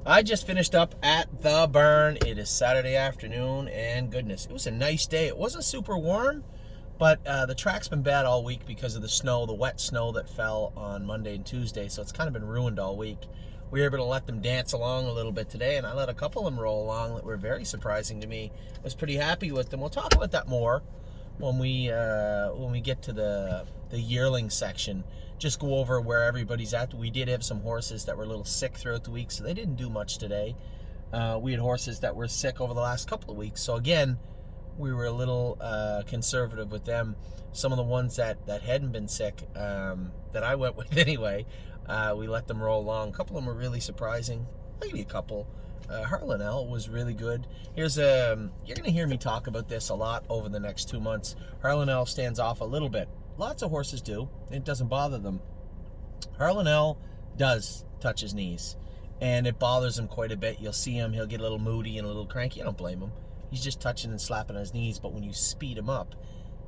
I just finished up at the burn. It is Saturday afternoon, and goodness, it was a nice day. It wasn't super warm, but the track's been bad all week because of the snow, the wet snow that fell on Monday and Tuesday, so it's kind of been ruined all week. We were able to let them dance along a little bit today, and I let a couple of them roll along that were very surprising to me. I was pretty happy with them. We'll talk about that more when we get to the yearling section. Just go over where everybody's at. We did have some horses that were a little sick throughout the week, so they didn't do much today. We had horses that were sick over the last couple of weeks, so again, we were a little conservative with them. Some of the ones that hadn't been sick, that I went with anyway, we let them roll along. A couple of them were really surprising, maybe a couple. Harlan was really good. You're going to hear me talk about this a lot over the next 2 months. Harlan stands off a little bit. Lots of horses do. It doesn't bother them. Harlan does touch his knees, and it bothers him quite a bit. You'll see him, he'll get a little moody and a little cranky. I don't blame him. He's just touching and slapping his knees, but when you speed him up,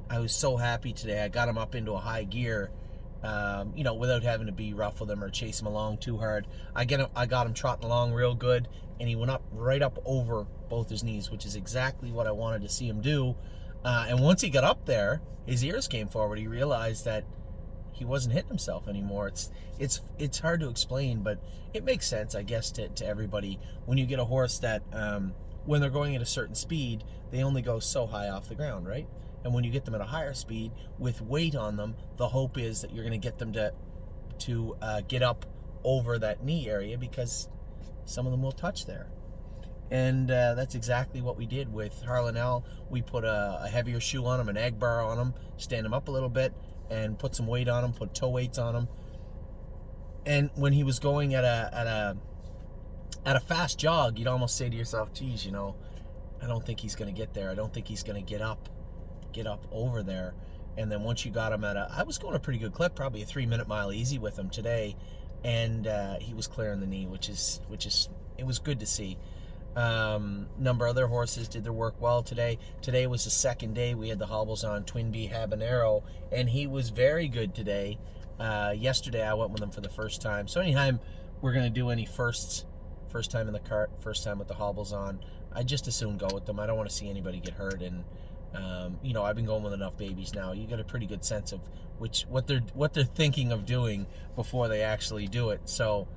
I was so happy today. I got him up into a high gear, without having to be rough with him or chase him along too hard. I got him trotting along real good, and he went up right up over both his knees, which is exactly what I wanted to see him do. And once he got up there, his ears came forward. He realized that he wasn't hitting himself anymore. It's hard to explain, but it makes sense, I guess, to everybody. When you get a horse that, when they're going at a certain speed, they only go so high off the ground, right? And when you get them at a higher speed with weight on them, the hope is that you're going to get them to get up over that knee area, because some of them will touch there. And that's exactly what we did with Harlan. We put a heavier shoe on him, an egg bar on him, stand him up a little bit, and put some weight on him, put toe weights on him. And when he was going at a fast jog, you'd almost say to yourself, geez, I don't think he's going to get there. I don't think he's going to get up over there. And then once you got him I was going a pretty good clip, probably a 3-minute mile easy with him today, and he was clearing the knee, which is it was good to see. Number of other horses did their work well today. Today was the second day we had the hobbles on Twin B Habanero, and he was very good today. Yesterday I went with him for the first time. So anytime we're going to do any first time in the cart, first time with the hobbles on, I just as soon go with them. I don't want to see anybody get hurt, and I've been going with enough babies now. You get a pretty good sense of what they're thinking of doing before they actually do it. So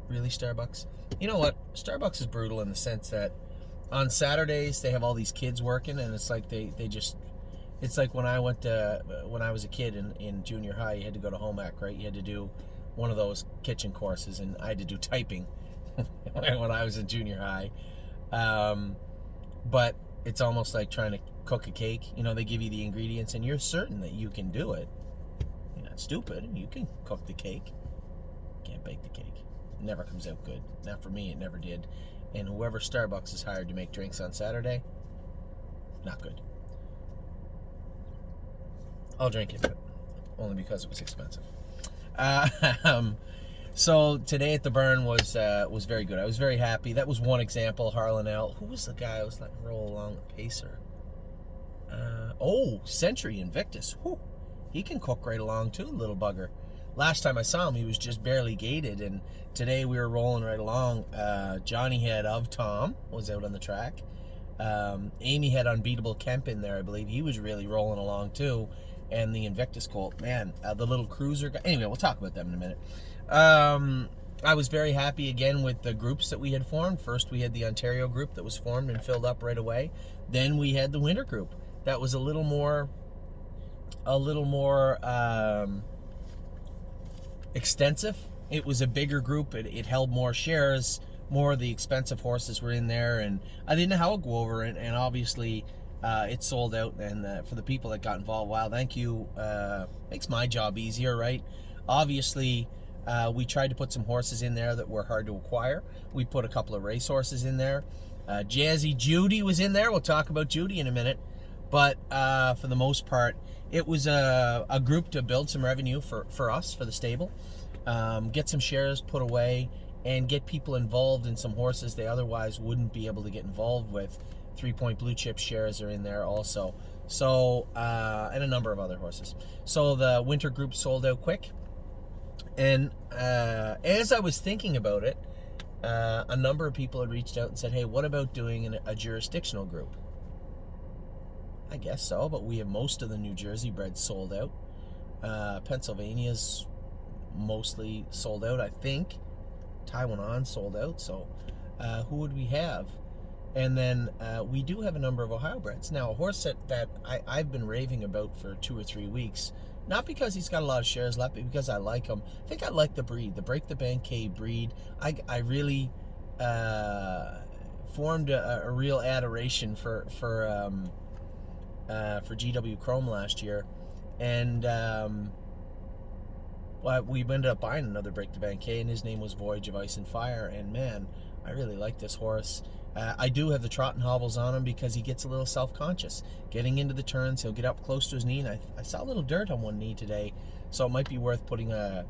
really, Starbucks? You know what? Starbucks is brutal in the sense that on Saturdays they have all these kids working, and it's like it's like when I was a kid in junior high, you had to go to home ec, right? You had to do one of those kitchen courses, and I had to do typing when I was in junior high. But it's almost like trying to cook a cake. They give you the ingredients, and you're certain that you can do it. You're not stupid. You can cook the cake. Can't bake the cake. It never comes out good. Not for me, it never did. And whoever Starbucks is hired to make drinks on Saturday, not good. I'll drink it, but only because it was expensive. So today at the burn was very good. I was very happy. That was one example. Harlan. Who was the guy I was letting roll along with Pacer? Century Invictus. Whew. He can cook right along too, little bugger. Last time I saw him, he was just barely gated, and today we were rolling right along. Johnny had Of Tom was out on the track. Amy had Unbeatable Kemp in there, I believe. He was really rolling along too. And the Invictus colt, man, the little cruiser guy. Anyway, we'll talk about them in a minute. I was very happy again with the groups that we had formed. First, we had the Ontario group that was formed and filled up right away. Then we had the winter group that was a little more extensive. It was a bigger group. It held more shares. More of the expensive horses were in there, and I didn't know how it would go over. And obviously, it sold out. And for the people that got involved, wow, thank you. Makes my job easier, right? Obviously, we tried to put some horses in there that were hard to acquire. We put a couple of race horses in there. Jazzy Judy was in there. We'll talk about Judy in a minute. But for the most part, it was a group to build some revenue for us, for the stable, get some shares put away, and get people involved in some horses they otherwise wouldn't be able to get involved with. 3 Point Blue Chip shares are in there also. So, and a number of other horses. So the winter group sold out quick. And as I was thinking about it, a number of people had reached out and said, hey, what about doing a jurisdictional group? I guess so, but we have most of the New Jersey breds sold out. Pennsylvania's mostly sold out, I think. Taiwan sold out, so who would we have? And then we do have a number of Ohio breds. Now, a horse that I've been raving about for 2 or 3 weeks, not because he's got a lot of shares left, but because I like him. I think I like the breed, the Break the Banquet breed. I really formed a real adoration for GW Chrome last year, and well, we ended up buying another Break the Banquet, and his name was Voyage of Ice and Fire. And man, I really like this horse. I do have the trot and hobbles on him because he gets a little self-conscious. Getting into the turns, he'll get up close to his knee, and I saw a little dirt on one knee today, so it might be worth putting a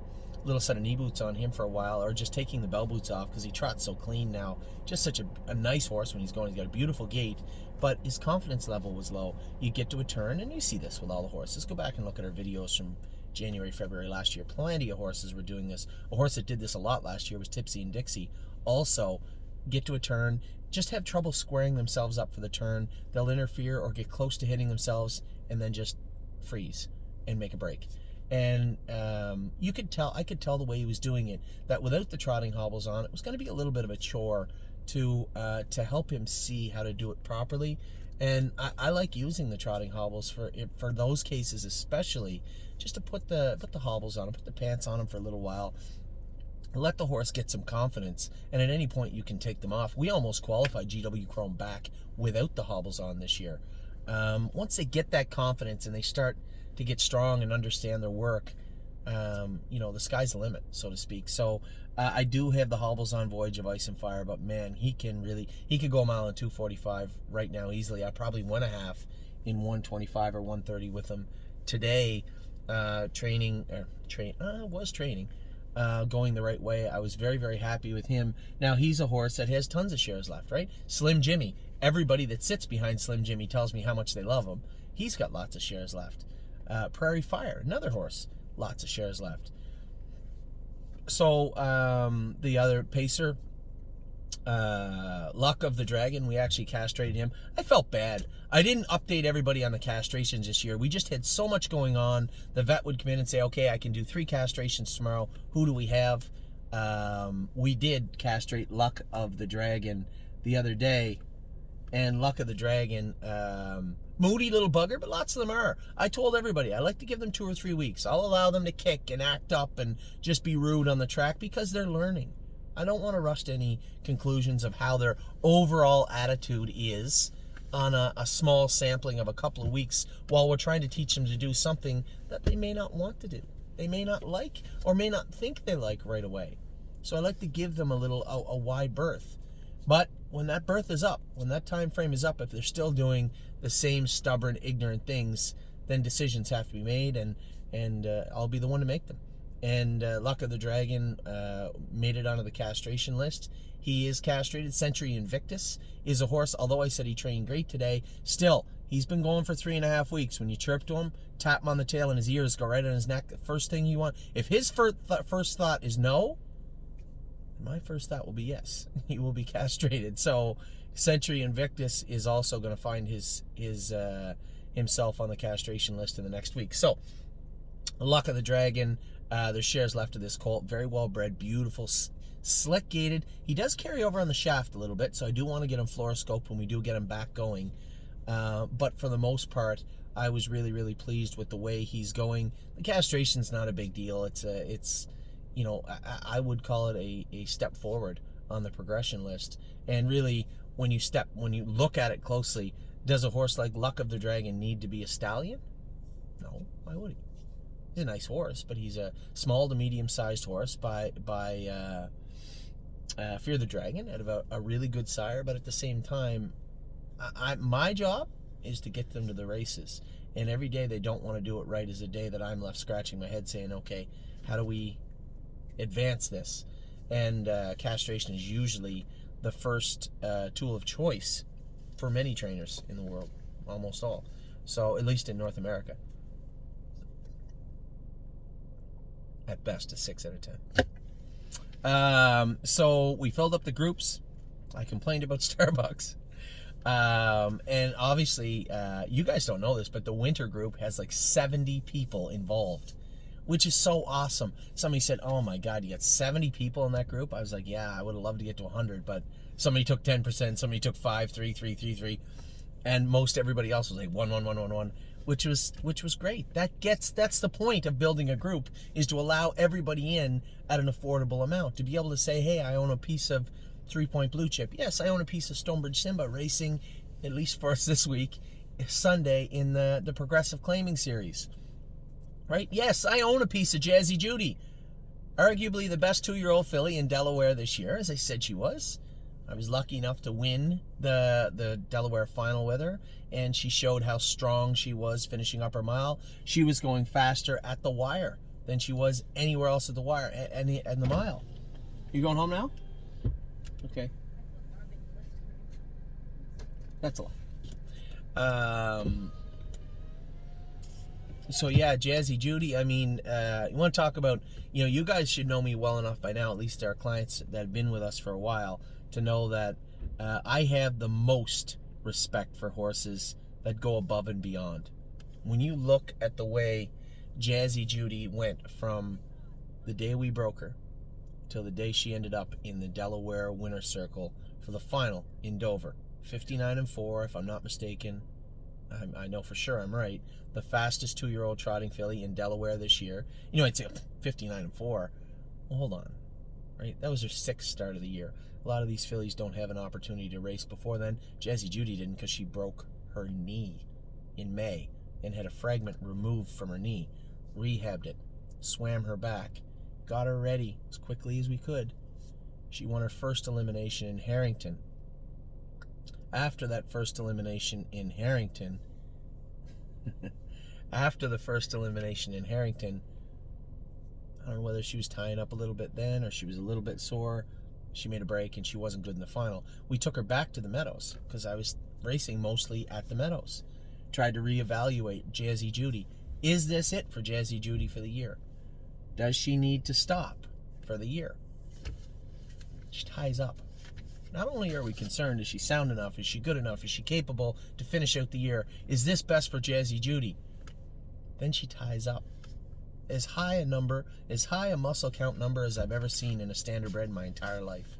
little set of knee boots on him for a while, or just taking the bell boots off because he trots so clean now. Just such a nice horse when he's going. He's got a beautiful gait, but his confidence level was low. You get to a turn, and you see this with all the horses. Go back and look at our videos from January, February last year. Plenty of horses were doing this. A horse that did this a lot last year was Tipsy and Dixie. Also, get to a turn, just have trouble squaring themselves up for the turn. They'll interfere or get close to hitting themselves and then just freeze and make a break. And I could tell the way he was doing it, that without the trotting hobbles on, it was going to be a little bit of a chore to help him see how to do it properly. And I like using the trotting hobbles for those cases, especially just to put the hobbles on him, put the pants on him for a little while, let the horse get some confidence, and at any point you can take them off. We almost qualified GW Chrome back without the hobbles on this year. Once they get that confidence and they start to get strong and understand their work, the sky's the limit, so to speak. So I do have the hobbles on Voyage of Ice and Fire, but man, he could go a mile in 2:45 right now easily. I probably went a half in 1:25 or 1:30 with him today, training, going the right way. I was very, very happy with him. Now, he's a horse that has tons of shares left, right? Slim Jimmy, everybody that sits behind Slim Jimmy tells me how much they love him. He's got lots of shares left. Prairie Fire, another horse, lots of shares left. So the other pacer, Luck of the Dragon, we actually castrated him. I felt bad. I didn't update everybody on the castrations this year. We just had so much going on. The vet would come in and say, okay, I can do 3 castrations tomorrow. Who do we have? We did castrate Luck of the Dragon the other day. And Luck of the Dragon, moody little bugger, but lots of them are. I told everybody, I like to give them 2 or 3 weeks. I'll allow them to kick and act up and just be rude on the track because they're learning. I don't want to rush to any conclusions of how their overall attitude is on a small sampling of a couple of weeks while we're trying to teach them to do something that they may not want to do. They may not like or may not think they like right away. So I like to give them a wide berth. But when that berth is up, when that time frame is up, if they're still doing the same stubborn, ignorant things, then decisions have to be made, and I'll be the one to make them. And Luck of the Dragon made it onto the castration list. He is castrated. Century Invictus is a horse, although I said he trained great today, still, he's been going for 3.5 weeks. When you chirp to him, tap him on the tail, and his ears go right on his neck. The first thing you want, if his first thought is no, my first thought will be yes. He will be castrated. So Century Invictus is also going to find himself on the castration list in the next week. So Luck of the Dragon, there's shares left of this colt. Very well bred, beautiful, slick gated. He does carry over on the shaft a little bit, so I do want to get him fluoroscoped when we do get him back going. But for the most part, I was really, really pleased with the way he's going. The castration's not a big deal. It's I would call it a step forward on the progression list. And really, when you look at it closely, does a horse like Luck of the Dragon need to be a stallion? No, why would he? He's a nice horse, but he's a small to medium-sized horse by Fear the Dragon, out of a really good sire. But at the same time, my job is to get them to the races. And every day they don't want to do it right is a day that I'm left scratching my head saying, okay, how do we advance this? And castration is usually the first tool of choice for many trainers in the world, almost all. So at least in North America. At best, a 6 out of 10. So we filled up the groups. I complained about Starbucks. And obviously, you guys don't know this, but the winter group has like 70 people involved, which is so awesome. Somebody said, oh my God, you got 70 people in that group? I was like, yeah, I would have loved to get to 100, but somebody took 10%, somebody took 5, 3, 3, 3, 3, and most everybody else was like 1, 1, 1, 1, 1, which was great. That's the point of building a group, is to allow everybody in at an affordable amount, to be able to say, hey, I own a piece of 3-Point Blue Chip. Yes, I own a piece of Stonebridge Simba racing, at least for us this week, Sunday in the Progressive Claiming Series. Right? Yes, I own a piece of Jazzy Judy, arguably the best 2-year-old filly in Delaware this year, as I said she was. I was lucky enough to win the Delaware final with her, and she showed how strong she was finishing up her mile. She was going faster at the wire than she was anywhere else at the wire and the mile. You going home now? Okay. That's a lot. So yeah, Jazzy Judy, I mean, you want to talk about, you guys should know me well enough by now, at least our clients that have been with us for a while, to know that I have the most respect for horses that go above and beyond. When you look at the way Jazzy Judy went from the day we broke her till the day she ended up in the Delaware Winner's Circle for the final in Dover, 59-4, if I'm not mistaken. I know for sure I'm right. The fastest 2-year-old trotting filly in Delaware this year. I'd say 59-4. Well, hold on, right? That was her 6th start of the year. A lot of these fillies don't have an opportunity to race before then. Jazzy Judy didn't, because she broke her knee in May and had a fragment removed from her knee. Rehabbed it, swam her back, got her ready as quickly as we could. She won her first elimination in Harrington. After that first elimination in Harrington, I don't know whether she was tying up a little bit then or she was a little bit sore. She made a break and she wasn't good in the final. We took her back to the Meadows because I was racing mostly at the Meadows. Tried to reevaluate Jazzy Judy. Is this it for Jazzy Judy for the year? Does she need to stop for the year? She ties up. Not only are we concerned, is she sound enough? Is she good enough? Is she capable to finish out the year? Is this best for Jazzy Judy? Then she ties up. As high a muscle count number as I've ever seen in a standardbred in my entire life.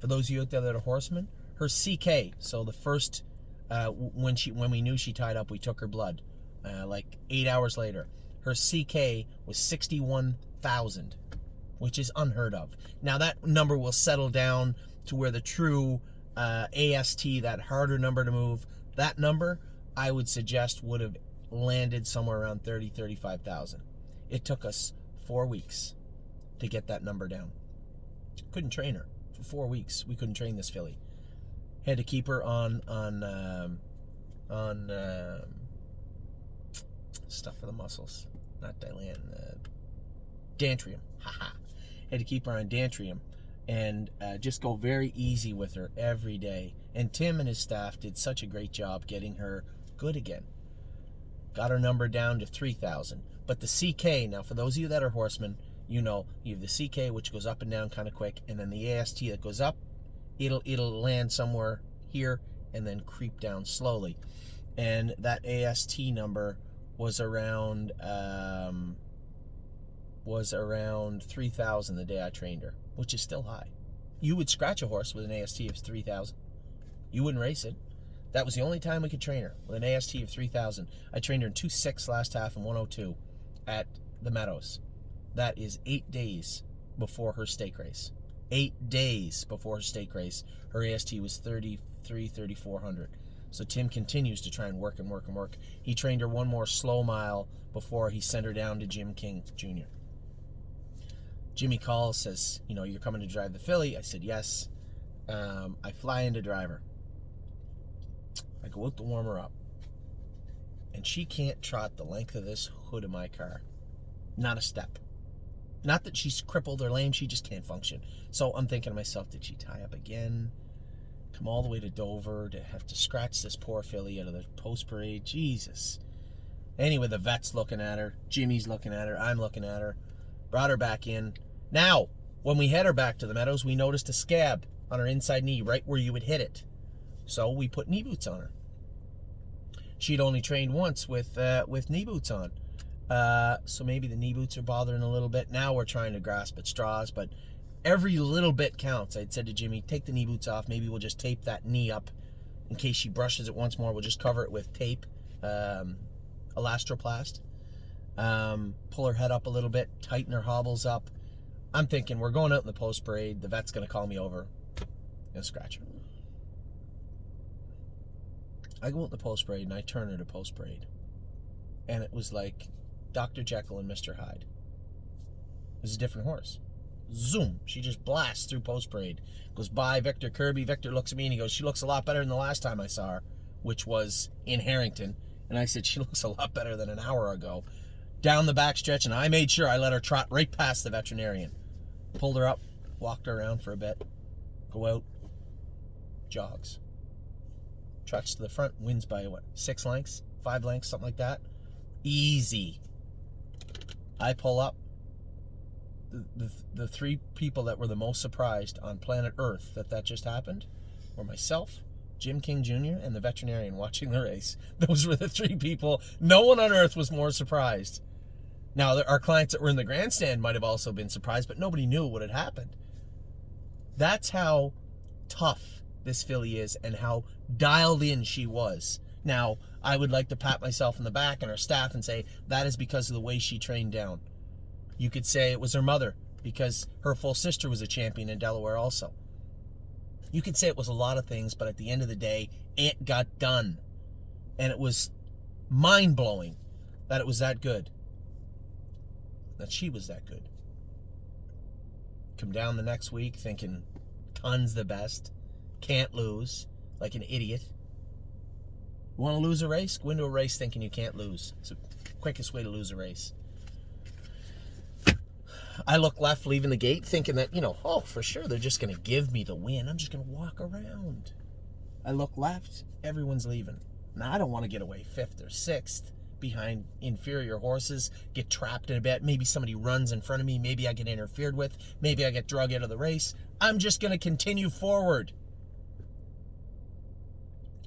For those of you out there that are horsemen, her CK, so the first, when we knew she tied up, we took her blood, like 8 hours later. Her CK was 61,000. Which is unheard of. Now that number will settle down to where the true AST, that harder number to move, that number I would suggest would have landed somewhere around 30, 35,000. It took us 4 weeks to get that number down. Couldn't train her for 4 weeks. We couldn't train this filly. Had to keep her on stuff for the muscles, not Dilan, Dantrium. Haha. Had to keep her on Dantrium and just go very easy with her every day. And Tim and his staff did such a great job getting her good again. Got her number down to 3,000. But the CK, now for those of you that are horsemen, you have the CK, which goes up and down kind of quick, and then the AST that goes up, it'll land somewhere here and then creep down slowly. And that AST number was around 3,000 the day I trained her, which is still high. You would scratch a horse with an AST of 3,000. You wouldn't race it. That was the only time we could train her, with an AST of 3,000. I trained her in 2.6 last half and 1:02 at the Meadows. That is 8 days before her stake race. 8 days before her stake race, her AST was 3,400. So Tim continues to try and work and work and work. He trained her one more slow mile before he sent her down to Jim King Jr. Jimmy calls, says, you're coming to drive the filly. I said, yes. I fly in to drive her. I go out to warm her up. And she can't trot the length of this hood of my car. Not a step. Not that she's crippled or lame, she just can't function. So I'm thinking to myself, did she tie up again? Come all the way to Dover to have to scratch this poor filly out of the post parade? Jesus. Anyway, the vet's looking at her. Jimmy's looking at her. I'm looking at her. Brought her back in. Now, when we had her back to the Meadows, we noticed a scab on her inside knee, right where you would hit it. So we put knee boots on her. She'd only trained once with knee boots on. So maybe the knee boots are bothering a little bit. Now we're trying to grasp at straws, but every little bit counts. I'd said to Jimmy, take the knee boots off. Maybe we'll just tape that knee up. In case she brushes it once more, we'll just cover it with tape, elastoplast. Pull her head up a little bit, tighten her hobbles up. I'm thinking we're going out in the post parade. The vet's going to call me over and scratch her. I go out in the post parade and I turn her to post parade. And it was like Dr. Jekyll and Mr. Hyde. It was a different horse. Zoom. She just blasts through post parade. Goes by Victor Kirby. Victor looks at me and he goes, she looks a lot better than the last time I saw her, which was in Harrington. And I said, she looks a lot better than an hour ago. Down the backstretch, and I made sure I let her trot right past the veterinarian. Pulled her up, walked her around for a bit, go out, jogs. Trots to the front, wins by what, 6 lengths, 5 lengths, something like that. Easy. I pull up. The 3 people that were the most surprised on planet Earth that just happened were myself, Jim King Jr., and the veterinarian watching the race. Those were the 3 people. No one on Earth was more surprised. Now, our clients that were in the grandstand might have also been surprised, but nobody knew what had happened. That's how tough this filly is and how dialed in she was. Now, I would like to pat myself in the back and our staff and say that is because of the way she trained down. You could say it was her mother because her full sister was a champion in Delaware also. You could say it was a lot of things, but at the end of the day, it got done. And it was mind-blowing that it was that good. That she was that good. Come down the next week thinking tons the best. Can't lose. Like an idiot. You want to lose a race? Go into a race thinking you can't lose. It's the quickest way to lose a race. I look left leaving the gate thinking that, oh, for sure, they're just going to give me the win. I'm just going to walk around. I look left. Everyone's leaving. Now, I don't want to get away 5th or 6th behind inferior horses, get trapped in a bet. Maybe somebody runs in front of me. Maybe I get interfered with. Maybe I get drug out of the race. I'm just going to continue forward.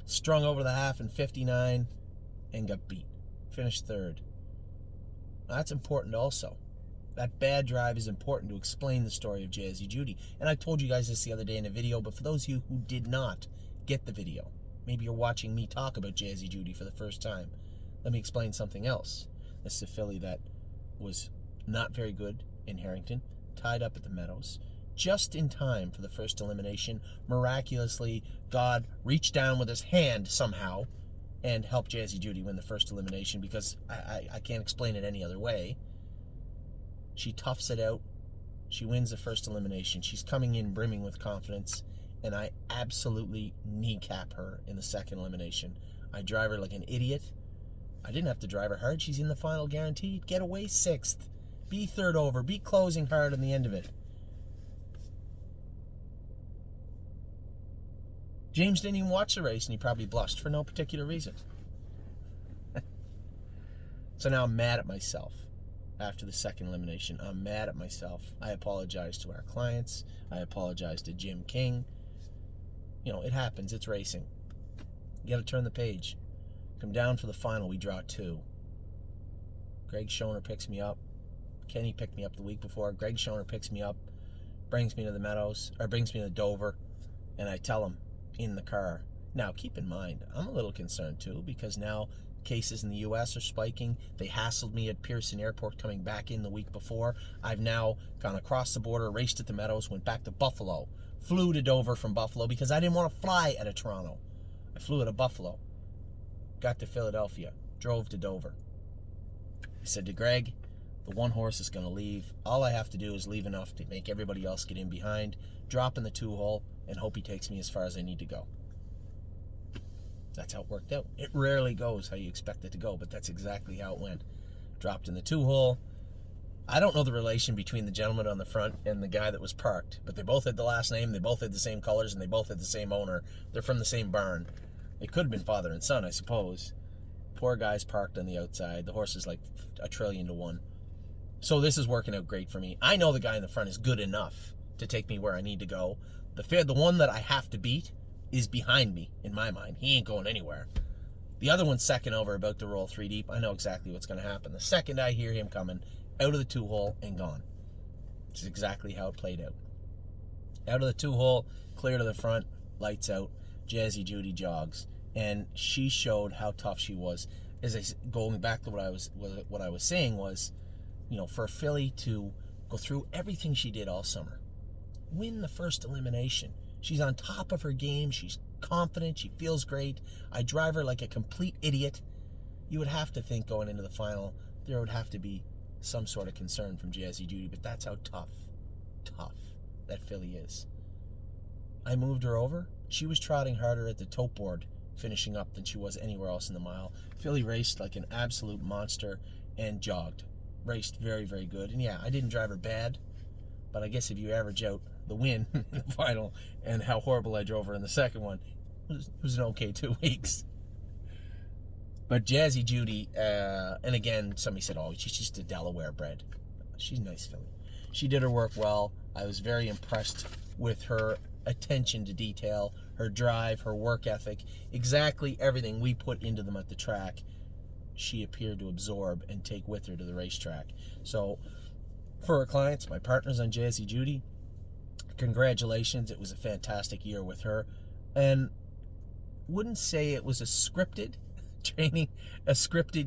Strung over the half in 59 and got beat. Finished 3rd. Now, that's important also. That bad drive is important to explain the story of Jazzy Judy. And I told you guys this the other day in a video, but for those of you who did not get the video, maybe you're watching me talk about Jazzy Judy for the first time, let me explain something else. This is a filly that was not very good in Harrington, tied up at the Meadows, just in time for the first elimination. Miraculously, God reached down with his hand somehow and helped Jazzy Judy win the first elimination because I can't explain it any other way. She toughs it out. She wins the first elimination. She's coming in brimming with confidence, and I absolutely kneecap her in the second elimination. I drive her like an idiot. I didn't have to drive her hard. She's in the final guaranteed. Get away 6th. Be 3rd over. Be closing hard on the end of it. James didn't even watch the race, and he probably blushed for no particular reason. So now I'm mad at myself. After the second elimination, I'm mad at myself. I apologize to our clients. I apologize to Jim King. It happens. It's racing. You got to turn the page. Come down for the final. We draw 2. Greg Schoner picks me up. Kenny picked me up the week before. Greg Schoner picks me up, brings me to the Meadows, or brings me to Dover, and I tell him in the car. Now, keep in mind, I'm a little concerned too, because now cases in the U.S. are spiking. They hassled me at Pearson Airport coming back in the week before. I've now gone across the border, raced at the Meadows, went back to Buffalo, flew to Dover from Buffalo because I didn't want to fly out of Toronto. I flew out of Buffalo, got to Philadelphia, drove to Dover. I said to Greg, the one horse is going to leave. All I have to do is leave enough to make everybody else get in behind, drop in the 2-hole, and hope he takes me as far as I need to go. That's how it worked out. It rarely goes how you expect it to go, but that's exactly how it went. Dropped in the 2-hole. I don't know the relation between the gentleman on the front and the guy that was parked, but they both had the last name, they both had the same colors, and they both had the same owner. They're from the same barn. It could have been father and son, I suppose. Poor guy's parked on the outside. The horse is like 1,000,000,000 to 1. So this is working out great for me. I know the guy in the front is good enough to take me where I need to go. The one that I have to beat is behind me, in my mind. He ain't going anywhere. The other one's second over, about to roll 3 deep. I know exactly what's going to happen. The second I hear him coming, out of the 2-hole and gone. Which is exactly how it played out. Out of the 2-hole, clear to the front, lights out. Jazzy Judy jogs. And she showed how tough she was. Going back to what I was saying was, for a filly to go through everything she did all summer, win the first elimination. She's on top of her game. She's confident. She feels great. I drive her like a complete idiot. You would have to think going into the final there would have to be some sort of concern from Jazzy Judy, but that's how tough that filly is. I moved her over. She was trotting harder at the tote board finishing up than she was anywhere else in the mile. Filly raced like an absolute monster and jogged. Raced very, very good. And yeah, I didn't drive her bad, but I guess if you average out the win in the final and how horrible I drove her in the second one, it was an okay 2 weeks. But Jazzy Judy, and again, somebody said, oh, she's just a Delaware bred. She's a nice filly. She did her work well. I was very impressed with her attention to detail, her drive, her work ethic, exactly everything we put into them at the track, she appeared to absorb and take with her to the racetrack. So for our clients, my partners on Jazzy Judy, congratulations. It was a fantastic year with her. And wouldn't say it was a scripted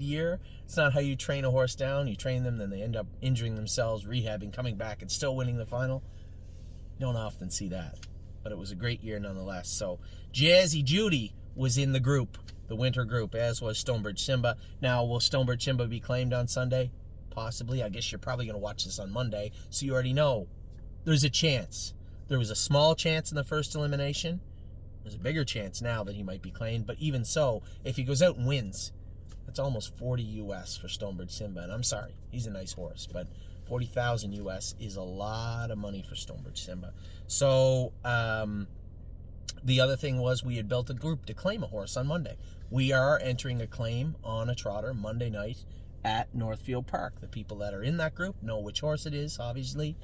year. It's not how you train a horse down. You train them, then they end up injuring themselves, rehabbing, coming back, and still winning the final. Don't often see that. But it was a great year nonetheless. So Jazzy Judy was in the group, the winter group, as was Stonebridge Simba. Now, will Stonebridge Simba be claimed on Sunday? Possibly. I guess you're probably going to watch this on Monday, so you already know there's a chance. There was a small chance in the first elimination. There's a bigger chance now that he might be claimed, but even so, if he goes out and wins, that's almost 40 US for Stonebridge Simba. And I'm sorry, he's a nice horse, but 40,000 US is a lot of money for Stonebridge Simba. So the other thing was we had built a group to claim a horse on Monday. We are entering a claim on a trotter Monday night at Northfield Park. The people that are in that group know which horse it is, obviously.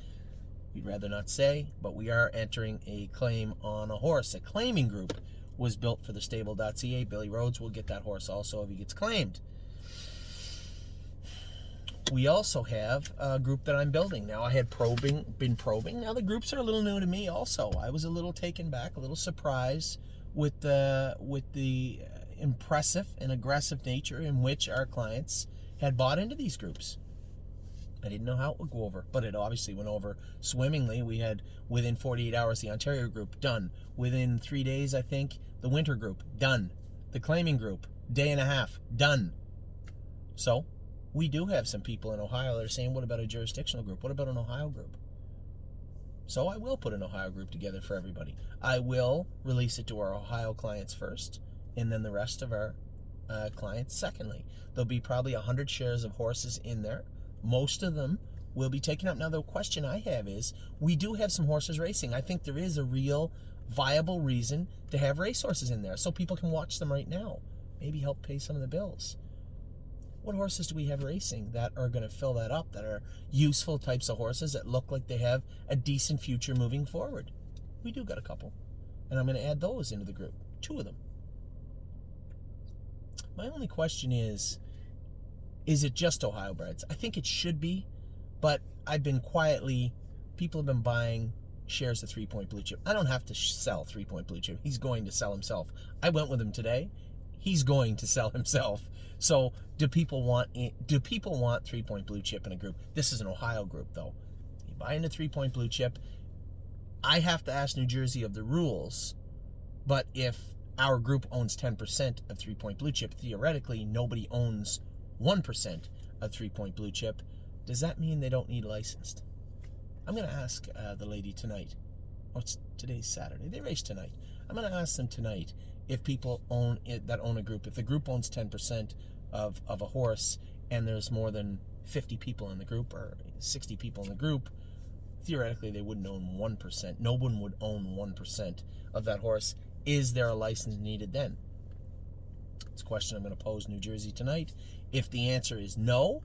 We'd rather not say, but we are entering a claim on a horse. A claiming group was built for the stable.ca. Billy Rhodes will get that horse also if he gets claimed. We also have a group that I'm building. Now, I had been probing. Now, the groups are a little new to me also. I was a little taken back, a little surprised with the impressive and aggressive nature in which our clients had bought into these groups. I didn't know how it would go over, but it obviously went over swimmingly. We had, within 48 hours, the Ontario group done. Within 3 days, I think, the winter group done. The claiming group, day and a half, done. So, we do have some people in Ohio that are saying, what about a jurisdictional group? What about an Ohio group? So I will put an Ohio group together for everybody. I will release it to our Ohio clients first, and then the rest of our clients secondly. There'll be probably 100 shares of horses in there. Most of them will be taken up. Now, the question I have is, we do have some horses racing. I think there is a real viable reason to have racehorses in there so people can watch them right now. Maybe help pay some of the bills. What horses do we have racing that are going to fill that up, that are useful types of horses that look like they have a decent future moving forward? We do got a couple, and I'm going to add those into the group, 2 of them. My only question is it just Ohio breds? I think it should be, but I've been people have been buying shares of 3 Point Blue Chip. I don't have to sell 3 Point Blue Chip. He's going to sell himself. I went with him today. He's going to sell himself. So do people want 3 Point Blue Chip in a group? This is an Ohio group, though. You buy into 3 Point Blue Chip. I have to ask New Jersey of the rules, but if our group owns 10% of 3 Point Blue Chip, theoretically nobody owns 1% of 3 Point Blue Chip. Does that mean they don't need licensed? I'm going to ask the lady tonight. Today's Saturday. They race tonight. I'm going to ask them tonight if people own a group. If the group owns 10% of a horse and there's more than 50 people in the group or 60 people in the group, theoretically they wouldn't own 1%. No one would own 1% of that horse. Is there a license needed then? It's a question I'm going to pose New Jersey tonight. If the answer is no,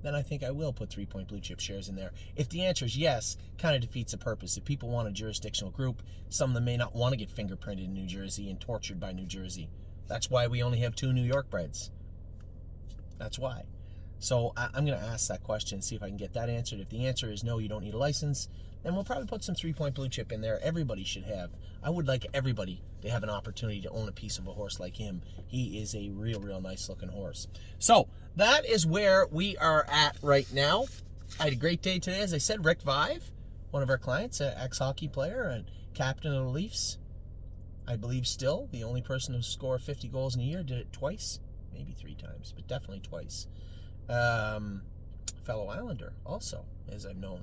then I think I will put 3 Point Blue Chip shares in there. If the answer is yes, kind of defeats the purpose. If people want a jurisdictional group, some of them may not want to get fingerprinted in New Jersey and tortured by New Jersey. That's why we only have 2 New York breds. That's why. So I'm going to ask that question, see if I can get that answered. If the answer is no, you don't need a license, then we'll probably put some 3 Point Blue Chip in there. Everybody should have. I would like everybody to have an opportunity to own a piece of a horse like him. He is a real, real nice looking horse. So that is where we are at right now. I had a great day today. As I said, Rick Vive, one of our clients, an ex-hockey player and captain of the Leafs. I believe still the only person who scored 50 goals in a year, did it twice, maybe 3 times, but definitely twice. Fellow Islander also, as I've known.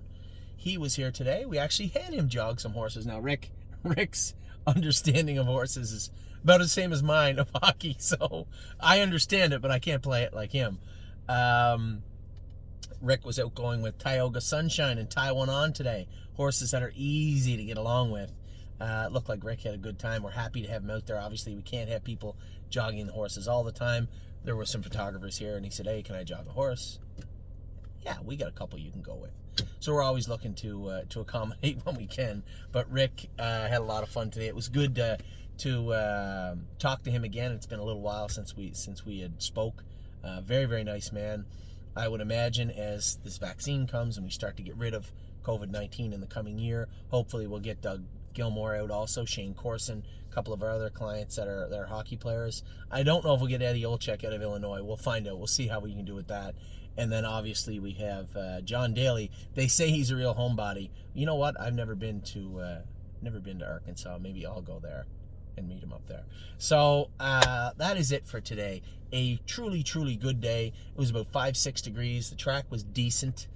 He was here today. We actually had him jog some horses. Now, Rick's understanding of horses is about the same as mine of hockey, so I understand it, but I can't play it like him. Rick was out going with Tioga Sunshine and Taiwan On today. Horses that are easy to get along with. It looked like Rick had a good time. We're happy to have him out there. Obviously, we can't have people jogging the horses all the time. There were some photographers here, and he said, hey, can I jog a horse? Yeah, we got a couple you can go with. So we're always looking to accommodate when we can. But Rick had a lot of fun today. It was good to talk to him again. It's been a little while since we had spoke. Very, very nice man. I would imagine as this vaccine comes and we start to get rid of COVID-19 in the coming year, hopefully we'll get Doug Gilmore out also, Shane Corson, a couple of our other clients that are hockey players. I don't know if we'll get Eddie Olczyk out of Illinois. We'll find out. We'll see how we can do with that. And then obviously we have John Daly. They say he's a real homebody. You know what? I've never been to Arkansas. Maybe I'll go there and meet him up there. So that is it for today. A truly, truly good day. It was about 5-6 degrees. The track was decent.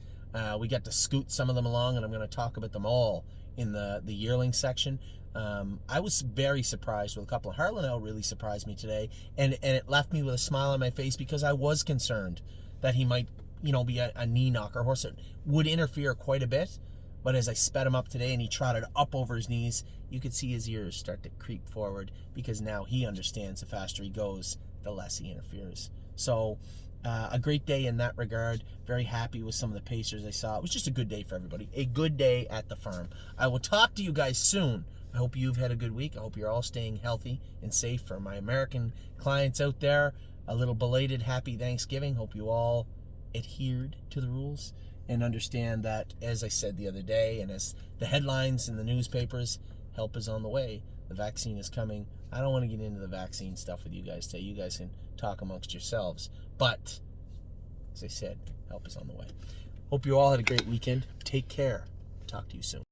We got to scoot some of them along, and I'm going to talk about them all in the yearling section. I was very surprised with a couple. Harlan really surprised me today, and it left me with a smile on my face because I was concerned that he might, be a knee knocker horse that would interfere quite a bit. But as I sped him up today and he trotted up over his knees, you could see his ears start to creep forward because now he understands the faster he goes, the less he interferes. So a great day in that regard. Very happy with some of the pacers I saw. It was just a good day for everybody. A good day at the farm. I will talk to you guys soon. I hope you've had a good week. I hope you're all staying healthy and safe. For my American clients out there, a little belated happy Thanksgiving. Hope you all adhered to the rules and understand that, as I said the other day, and as the headlines in the newspapers, help is on the way. The vaccine is coming. I don't want to get into the vaccine stuff with you guys today. You guys can talk amongst yourselves. But, as I said, help is on the way. Hope you all had a great weekend. Take care. Talk to you soon.